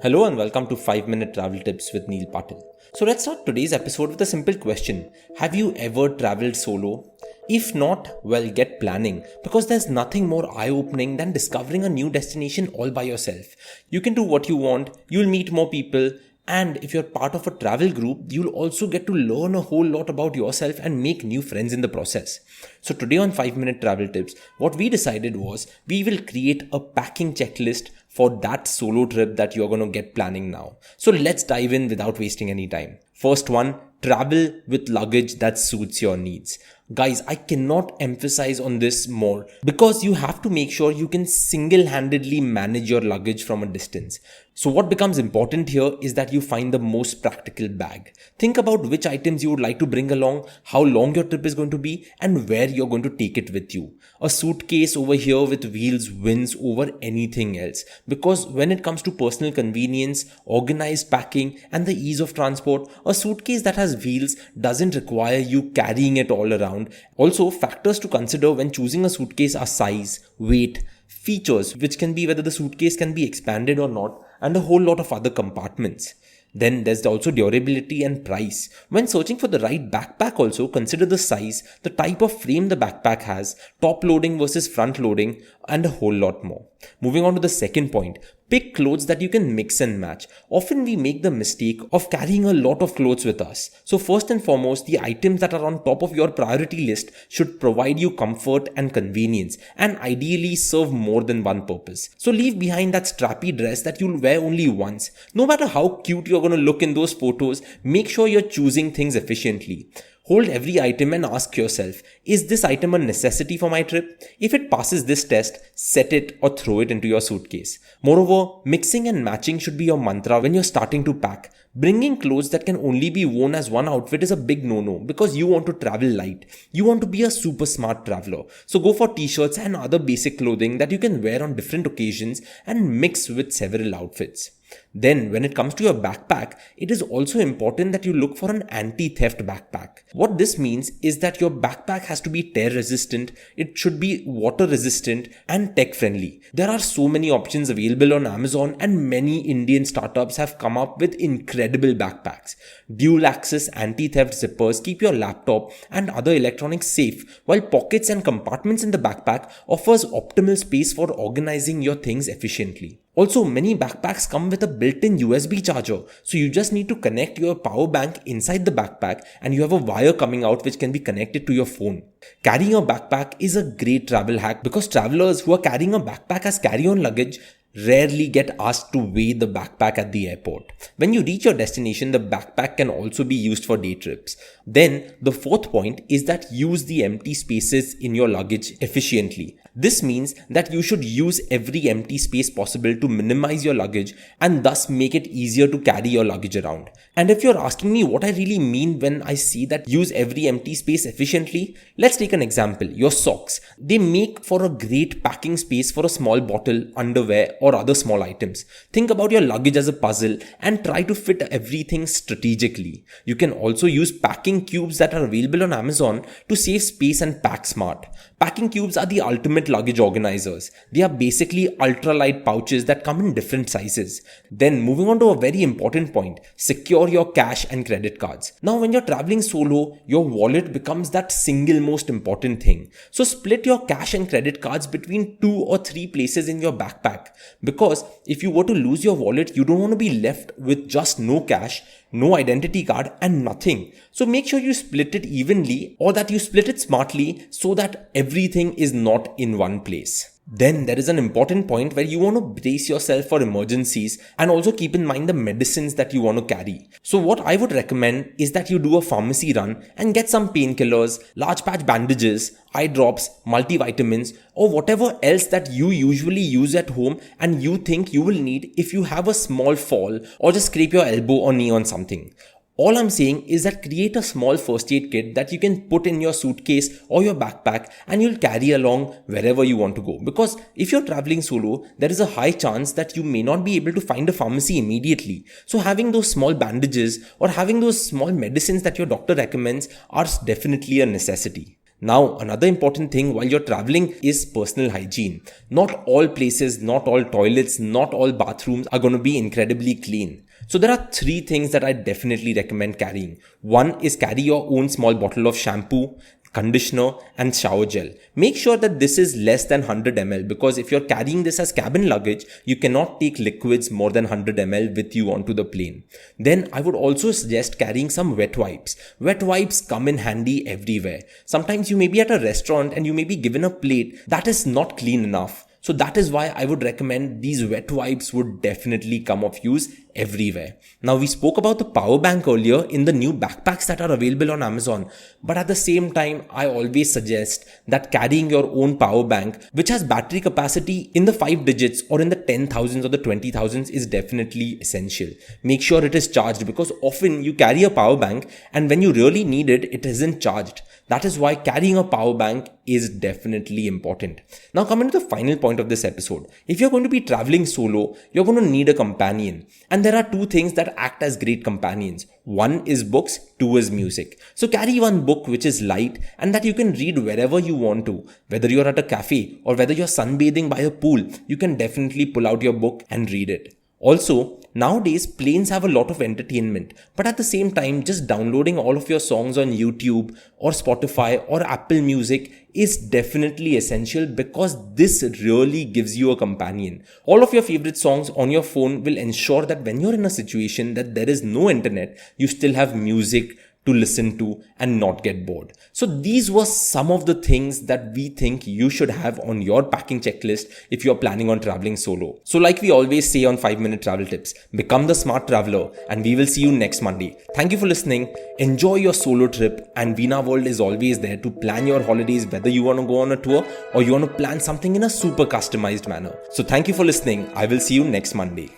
Hello and welcome to 5 Minute Travel Tips with Neil Patil. So let's start today's episode with a simple question. Have you ever traveled solo? If not, well, get planning because there's nothing more eye-opening than discovering a new destination all by yourself. You can do what you want, you'll meet more people, and if you're part of a travel group, you'll also get to learn a whole lot about yourself and make new friends in the process. So today on 5 Minute Travel Tips, what we decided was we will create a packing checklist for that solo trip that you're going to get planning now. So let's dive in without wasting any time. First one, travel with luggage that suits your needs. Guys, I cannot emphasize on this more because you have to make sure you can single-handedly manage your luggage from a distance. So what becomes important here is that you find the most practical bag. Think about which items you would like to bring along, how long your trip is going to be, and where you're going to take it with you. A suitcase over here with wheels wins over anything else because when it comes to personal convenience, organized packing, and the ease of transport, a suitcase that has wheels doesn't require you carrying it all around. Also, factors to consider when choosing a suitcase are size, weight, features, which can be whether the suitcase can be expanded or not, and a whole lot of other compartments. Then there's also durability and price. When searching for the right backpack also, consider the size, the type of frame the backpack has, top loading versus front loading, and a whole lot more. Moving on to the second point, pick clothes that you can mix and match. Often we make the mistake of carrying a lot of clothes with us. So first and foremost, the items that are on top of your priority list should provide you comfort and convenience and ideally serve more than one purpose. So leave behind that strappy dress that you'll wear only once. No matter how cute you're going to look in those photos, make sure you're choosing things efficiently. Hold every item and ask yourself, is this item a necessity for my trip? If it passes this test, set it or throw it into your suitcase. Moreover, mixing and matching should be your mantra when you're starting to pack. Bringing clothes that can only be worn as one outfit is a big no-no because you want to travel light. You want to be a super smart traveler. So go for t-shirts and other basic clothing that you can wear on different occasions and mix with several outfits. Then when it comes to your backpack, it is also important that you look for an anti-theft backpack. What this means is that your backpack has to be tear resistant, it should be water resistant and tech friendly. There are so many options available on Amazon and many Indian startups have come up with incredible backpacks. Dual access anti-theft zippers keep your laptop and other electronics safe, while pockets and compartments in the backpack offers optimal space for organizing your things efficiently. Also, many backpacks come with a built-in USB charger, so you just need to connect your power bank inside the backpack and you have a wire coming out which can be connected to your phone. Carrying a backpack is a great travel hack because travelers who are carrying a backpack as carry-on luggage rarely get asked to weigh the backpack at the airport. When you reach your destination, the backpack can also be used for day trips. Then, the fourth point is that use the empty spaces in your luggage efficiently. This means that you should use every empty space possible to minimize your luggage and thus make it easier to carry your luggage around. And if you're asking me what I really mean when I say that use every empty space efficiently, let's take an example, your socks. They make for a great packing space for a small bottle, underwear, or other small items. Think about your luggage as a puzzle and try to fit everything strategically. You can also use packing cubes that are available on Amazon to save space and pack smart. Packing cubes are the ultimate luggage organizers. They are basically ultralight pouches that come in different sizes. Then moving on to a very important point, secure your cash and credit cards. Now when you're traveling solo, your wallet becomes that single most important thing. So split your cash and credit cards between 2 or 3 places in your backpack. Because if you were to lose your wallet, you don't want to be left with just no cash, no identity card and nothing. So make sure you split it evenly or that you split it smartly so that everything is not in one place. Then there is an important point where you want to brace yourself for emergencies and also keep in mind the medicines that you want to carry. So what I would recommend is that you do a pharmacy run and get some painkillers, large patch bandages, eye drops, multivitamins or whatever else that you usually use at home and you think you will need if you have a small fall or just scrape your elbow or knee on something. All I'm saying is that create a small first aid kit that you can put in your suitcase or your backpack and you'll carry along wherever you want to go. Because if you're traveling solo, there is a high chance that you may not be able to find a pharmacy immediately. So having those small bandages or having those small medicines that your doctor recommends are definitely a necessity. Now, another important thing while you're traveling is personal hygiene. Not all places, not all toilets, not all bathrooms are going to be incredibly clean. So there are 3 things that I definitely recommend carrying. One is carry your own small bottle of shampoo, conditioner and shower gel. Make sure that this is less than 100 ml, because if you're carrying this as cabin luggage, you cannot take liquids more than 100 ml with you onto the plane. Then I would also suggest carrying some wet wipes. Wet wipes come in handy everywhere. Sometimes you may be at a restaurant and you may be given a plate that is not clean enough. So that is why I would recommend these wet wipes would definitely come of use everywhere. Now, we spoke about the power bank earlier in the new backpacks that are available on Amazon. But at the same time, I always suggest that carrying your own power bank, which has battery capacity in the 5 digits or in the 10,000s or the 20,000s, is definitely essential. Make sure it is charged, because often you carry a power bank and when you really need it, it isn't charged. That is why carrying a power bank is definitely important. Now, coming to the final point of this episode. If you're going to be traveling solo, you're going to need a companion. And there are 2 things that act as great companions. 1 is books, 2 is music. So carry one book which is light and that you can read wherever you want to. Whether you're at a cafe or whether you're sunbathing by a pool, you can definitely pull out your book and read it. Also, nowadays planes have a lot of entertainment, but at the same time, just downloading all of your songs on YouTube or Spotify or Apple Music is definitely essential, because this really gives you a companion. All of your favorite songs on your phone will ensure that when you're in a situation that there is no internet, you still have music to listen to and not get bored. So these were some of the things that we think you should have on your packing checklist if you're planning on traveling solo. So like we always say on 5-minute travel tips, become the smart traveler, and we will see you next Monday. Thank you for listening. Enjoy your solo trip, and Veena World is always there to plan your holidays, whether you want to go on a tour or you want to plan something in a super customized manner. So thank you for listening. I will see you next Monday.